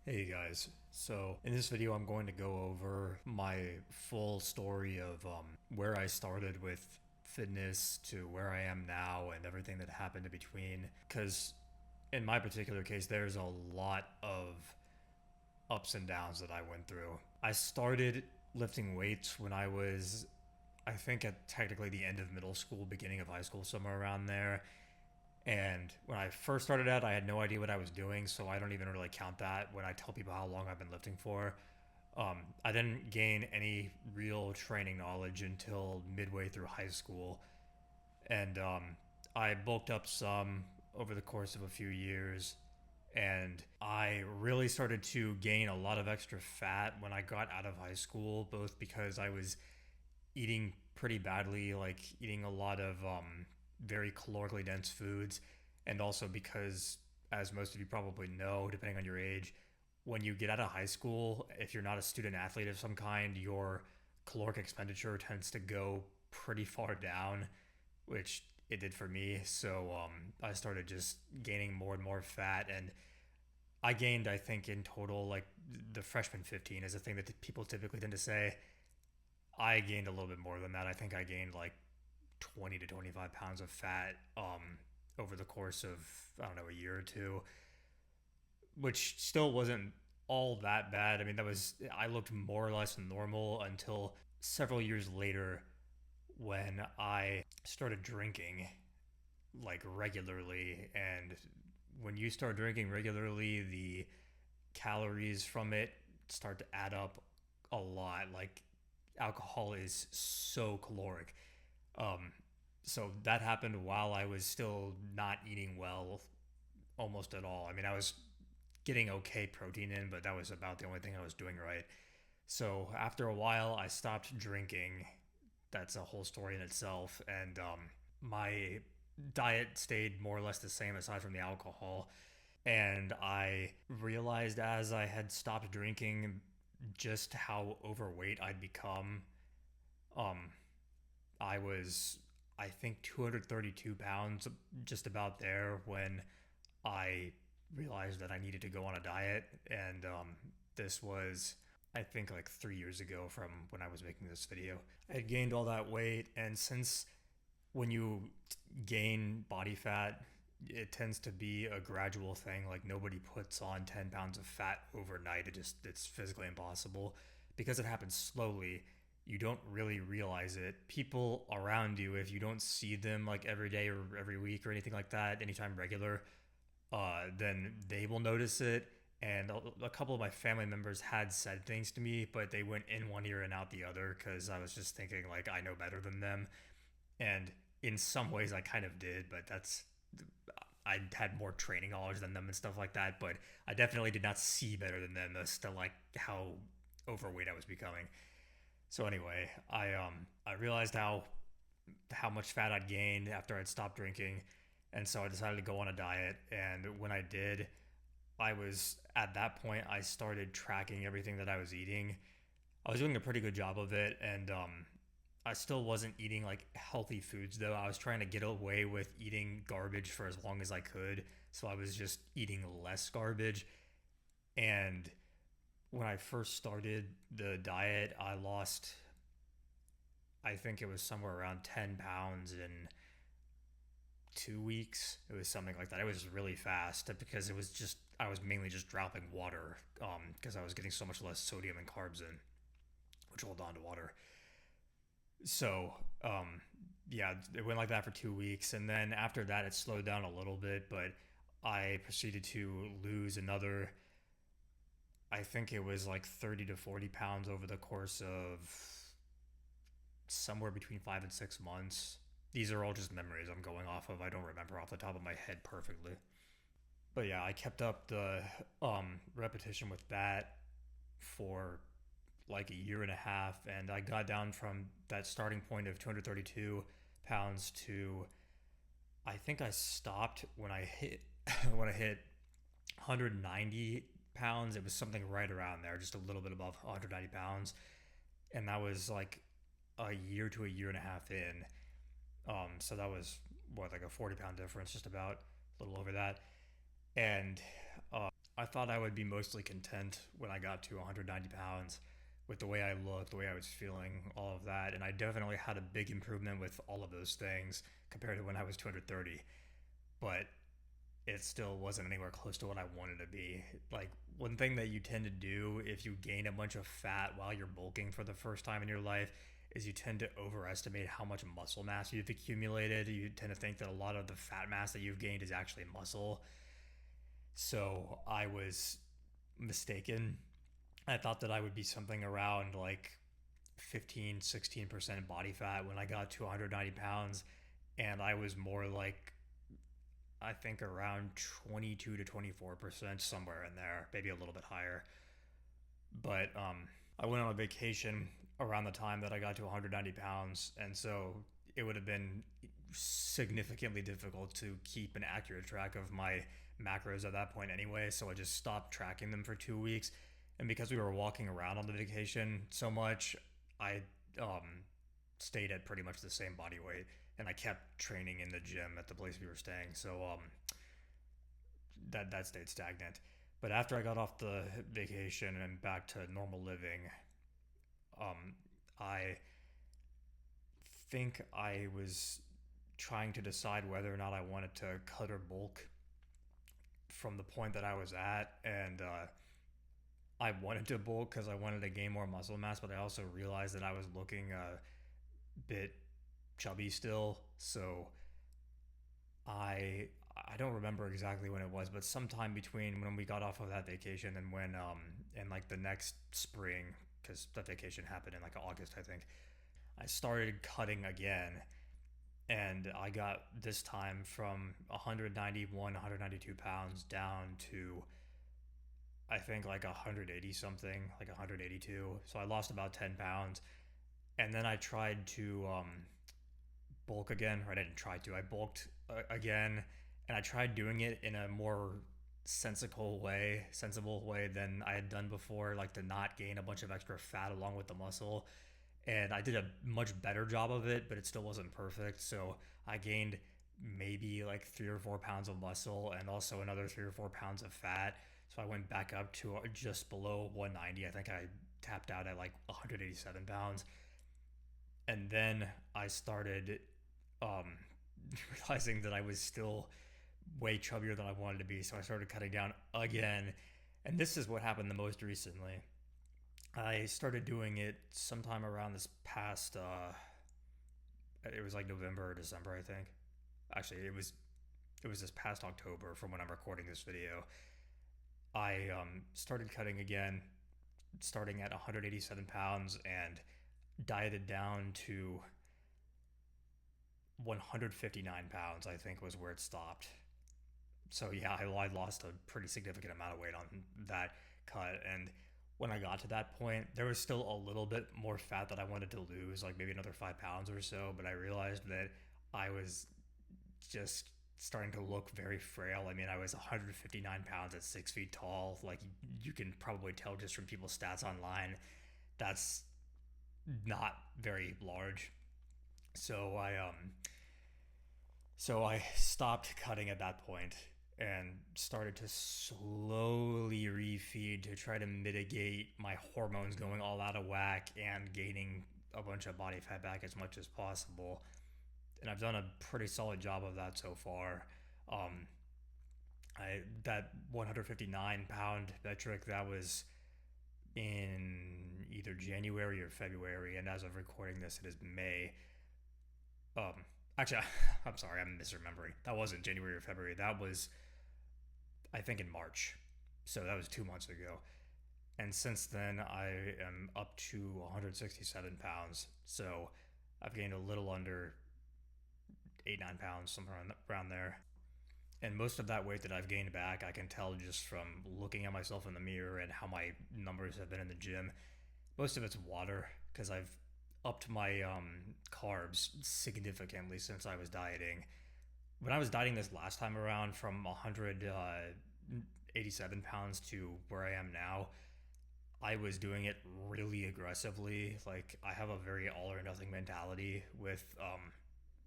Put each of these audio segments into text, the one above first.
Hey guys, so in this video I'm going to go over my full story of where I started with fitness to where I am now and everything that happened in between. Because in my particular case, there's a lot of ups and downs that I went through. I started lifting weights when I was, I think, at technically the end of middle school, beginning of high school, somewhere around there. And when I first started out, I had no idea what I was doing, so I don't even really count that when I tell people how long I've been lifting for. I didn't gain any real training knowledge until midway through high school, and I bulked up some over the course of a few years. And I really started to gain a lot of extra fat when I got out of high school, both because I was eating pretty badly, like eating a lot of very calorically dense foods, and also because, as most of you probably know, depending on your age, when you get out of high school, if you're not a student athlete of some kind, your caloric expenditure tends to go pretty far down, which it did for me. So I started just gaining more and more fat, and I gained, I think, in total, like the freshman 15 is a thing that people typically tend to say. I gained a little bit more than that. I think I gained like 20 to 25 pounds of fat over the course of, I don't know, a year or two, which still wasn't all that bad. I mean, I looked more or less normal until several years later when I started drinking like regularly. And when you start drinking regularly, the calories from it start to add up a lot. Like alcohol is so caloric. Um, so that happened while I was still not eating well almost at all. I mean, I was getting okay protein in, but that was about the only thing I was doing right. So after a while, I stopped drinking. That's a whole story in itself. And my diet stayed more or less the same aside from the alcohol. And I realized as I had stopped drinking just how overweight I'd become. Um, I was, I think, 232 pounds, just about there, when I realized that I needed to go on a diet. And this was, I think, like 3 years ago from when I was making this video. I had gained all that weight, and since when you gain body fat, it tends to be a gradual thing. Like nobody puts on 10 pounds of fat overnight. It's physically impossible because it happens slowly. You don't really realize it. People around you, if you don't see them like every day or every week or anything like that, anytime regular, then they will notice it. And a couple of my family members had said things to me, but they went in one ear and out the other because I was just thinking like I know better than them. And in some ways, I kind of did, but I had more training knowledge than them and stuff like that. But I definitely did not see better than them as to like how overweight I was becoming. So anyway, I realized how much fat I'd gained after I'd stopped drinking, and so I decided to go on a diet. And when I did, I was at that point I started tracking everything that I was eating. I was doing a pretty good job of it, and I still wasn't eating like healthy foods though. I was trying to get away with eating garbage for as long as I could, so I was just eating less garbage. And when I first started the diet, I lost, I think it was somewhere around 10 pounds in 2 weeks. It was something like that. It was really fast because it was just, I was mainly just dropping water because I was getting so much less sodium and carbs in, which hold on to water. So, yeah, it went like that for 2 weeks. And then after that, it slowed down a little bit, but I proceeded to lose another, I think it was like 30 to 40 pounds over the course of somewhere between 5 and 6 months. These are all just memories I'm going off of. I don't remember off the top of my head perfectly. But yeah, I kept up the repetition with that for like a year and a half, and I got down from that starting point of 232 pounds to, I think I stopped when I hit when I hit 190 pounds. It was something right around there, just a little bit above 190 pounds, and that was like a year to a year and a half in. So that was what, like a 40-pound difference, just about a little over that. And I thought I would be mostly content when I got to 190 pounds with the way I looked, the way I was feeling, all of that. And I definitely had a big improvement with all of those things compared to when I was 230. But it still wasn't anywhere close to what I wanted to be. Like, one thing that you tend to do if you gain a bunch of fat while you're bulking for the first time in your life is you tend to overestimate how much muscle mass you've accumulated. You tend to think that a lot of the fat mass that you've gained is actually muscle. So I was mistaken. I thought that I would be something around like 15, 16% body fat when I got to 190 pounds. And I was more like, I think around 22 to 24%, somewhere in there, maybe a little bit higher. But I went on a vacation around the time that I got to 190 pounds. And so it would have been significantly difficult to keep an accurate track of my macros at that point anyway. So I just stopped tracking them for 2 weeks. And because we were walking around on the vacation so much, I stayed at pretty much the same body weight, and I kept training in the gym at the place we were staying. So that stayed stagnant. But after I got off the vacation and back to normal living, I think I was trying to decide whether or not I wanted to cut or bulk from the point that I was at, and I wanted to bulk because I wanted to gain more muscle mass, but I also realized that I was looking a bit chubby still. So I don't remember exactly when it was, but sometime between when we got off of that vacation and when and like the next spring, because that vacation happened in like August, I think. I started cutting again, and I got this time from 191, 192 pounds down to I think like 180 something, like 182. So I lost about 10 pounds. And then I tried to bulk again, right? I didn't try to. I bulked again, and I tried doing it in a more sensible way than I had done before, like to not gain a bunch of extra fat along with the muscle. And I did a much better job of it, but it still wasn't perfect. So I gained maybe like 3 or 4 pounds of muscle and also another 3 or 4 pounds of fat. So I went back up to just below 190. I think I tapped out at like 187 pounds. And then I started um, realizing that I was still way chubbier than I wanted to be. So I started cutting down again. And this is what happened the most recently. I started doing it sometime around this past, it was like November or December, I think. Actually, it was this past October from when I'm recording this video. I started cutting again, starting at 187 pounds and dieted down to 159 pounds, I think was where it stopped. So yeah, I lost a pretty significant amount of weight on that cut. And when I got to that point, there was still a little bit more fat that I wanted to lose, like maybe another 5 pounds or so. But I realized that I was just starting to look very frail. I mean, I was 159 pounds at 6 feet tall. Like, you can probably tell just from people's stats online, that's not very large. So I stopped cutting at that point and started to slowly refeed to try to mitigate my hormones going all out of whack and gaining a bunch of body fat back as much as possible. And I've done a pretty solid job of that so far. Um, I that 159-pound metric, that was in either January or February, and as of recording this, it is May. Um, Actually, I'm sorry, I'm misremembering. That wasn't January or February. That was, I think, in March. So that was 2 months ago. And since then, I am up to 167 pounds. So I've gained a little under 8, 9 pounds, somewhere around there. And most of that weight that I've gained back, I can tell just from looking at myself in the mirror and how my numbers have been in the gym. Most of it's water because I've upped my carbs significantly since I was dieting. When I was dieting this last time around from 187 pounds to where I am now, I was doing it really aggressively. Like, I have a very all or nothing mentality with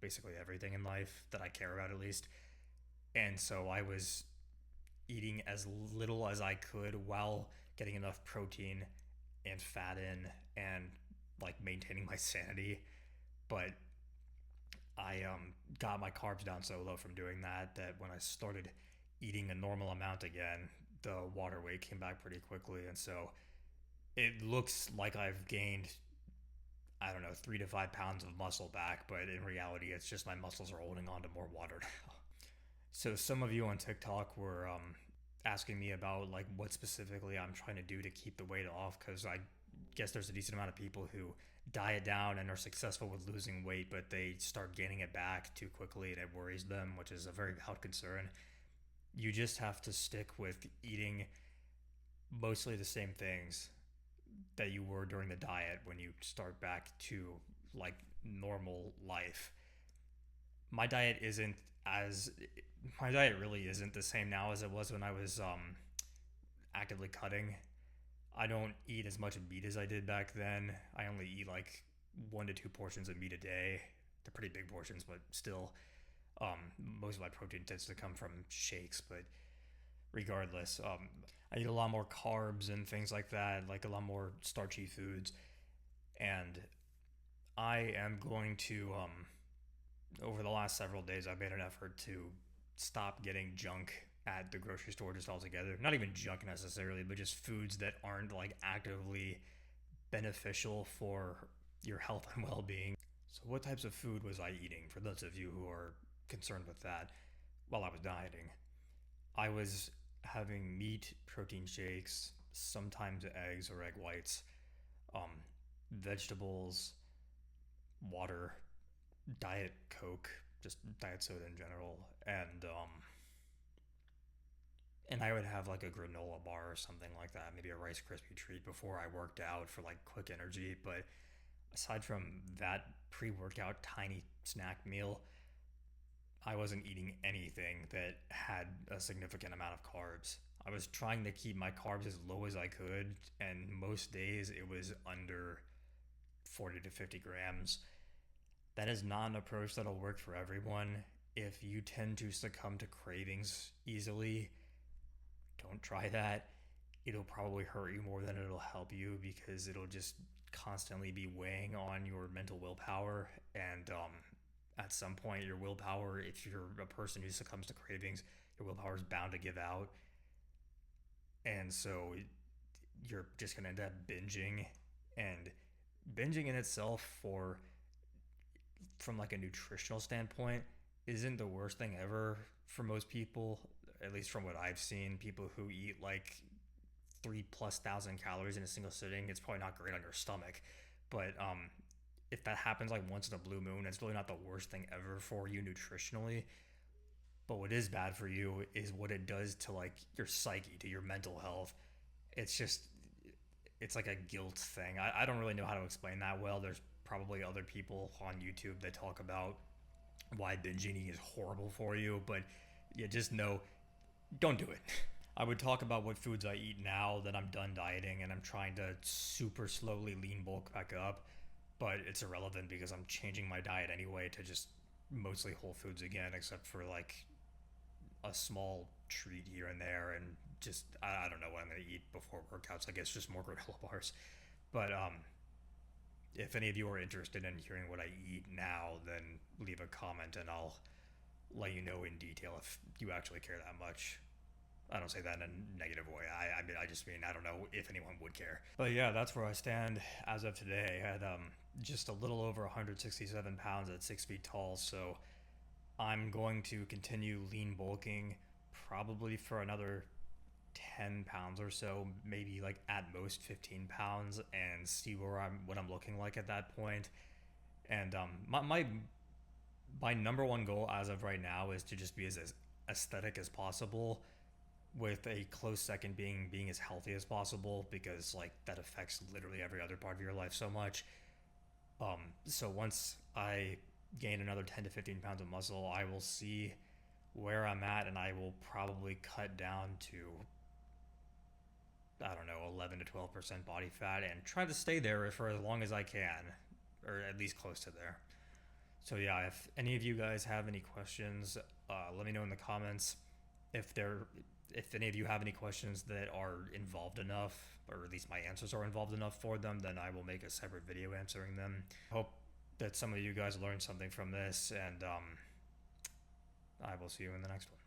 basically everything in life that I care about, at least. And so I was eating as little as I could while getting enough protein and fat in and like maintaining my sanity. But I got my carbs down so low from doing that that when I started eating a normal amount again, the water weight came back pretty quickly. And so it looks like I've gained, I don't know, 3 to 5 pounds of muscle back, but in reality, it's just my muscles are holding on to more water now. So some of you on TikTok were asking me about like what specifically I'm trying to do to keep the weight off, because I guess there's a decent amount of people who diet down and are successful with losing weight, but they start gaining it back too quickly and it worries them, which is a very valid concern. You just have to stick with eating mostly the same things that you were during the diet when you start back to like normal life. My diet isn't as my diet really isn't the same now as it was when I was actively cutting. I don't eat as much meat as I did back then. I only eat like 1 to 2 portions of meat a day. They're pretty big portions, but still, most of my protein tends to come from shakes. But regardless, I eat a lot more carbs and things like that, like a lot more starchy foods. And I am going to, over the last several days, I've made an effort to stop getting junk at the grocery store just altogether. Not even junk necessarily, but just foods that aren't like actively beneficial for your health and well being. So, what types of food was I eating for those of you who are concerned with that while I was dieting? I was having meat, protein shakes, sometimes eggs or egg whites, um, vegetables, water, diet Coke, just diet soda in general, and I would have like a granola bar or something like that, maybe a Rice Krispie treat before I worked out for like quick energy. But aside from that pre-workout tiny snack meal, I wasn't eating anything that had a significant amount of carbs. I was trying to keep my carbs as low as I could, and most days it was under 40 to 50 grams. That is not an approach that'll work for everyone. If you tend to succumb to cravings easily, don't try that. It'll probably hurt you more than it'll help you, because it'll just constantly be weighing on your mental willpower. And at some point, your willpower, if you're a person who succumbs to cravings, your willpower is bound to give out. And so you're just going to end up binging. And binging in itself, from like a nutritional standpoint, isn't the worst thing ever for most people, at least from what I've seen. People who eat like 3,000+ calories in a single sitting, it's probably not great on your stomach. But if that happens like once in a blue moon, it's really not the worst thing ever for you nutritionally. But what is bad for you is what it does to like your psyche, to your mental health. It's just, it's like a guilt thing. I don't really know how to explain that well. There's probably other people on YouTube that talk about why binge eating is horrible for you, but yeah, just know, don't do it. I would talk about what foods I eat now that I'm done dieting and I'm trying to super slowly lean bulk back up, but it's irrelevant because I'm changing my diet anyway to just mostly whole foods again, except for like a small treat here and there, and just I don't know what I'm gonna eat before workouts. I guess just more granola bars. But if any of you are interested in hearing what I eat now, then leave a comment and I'll let you know in detail if you actually care that much. I don't say that in a negative way. I just mean I don't know if anyone would care. But yeah, that's where I stand as of today. I had just a little over 167 pounds at 6 feet tall, so I'm going to continue lean bulking probably for another 10 pounds or so, maybe like at most 15 pounds, and see what I'm looking like at that point. And my number one goal as of right now is to just be as aesthetic as possible, with a close second being as healthy as possible, because like that affects literally every other part of your life so much. So once I gain another 10 to 15 pounds of muscle, I will see where I'm at, and I will probably cut down to, I don't know, 11 to 12% body fat and try to stay there for as long as I can, or at least close to there. So yeah, if any of you guys have any questions, let me know in the comments. If there if any of you have any questions that are involved enough, or at least my answers are involved enough for them, then I will make a separate video answering them. Hope that some of you guys learned something from this, and I will see you in the next one.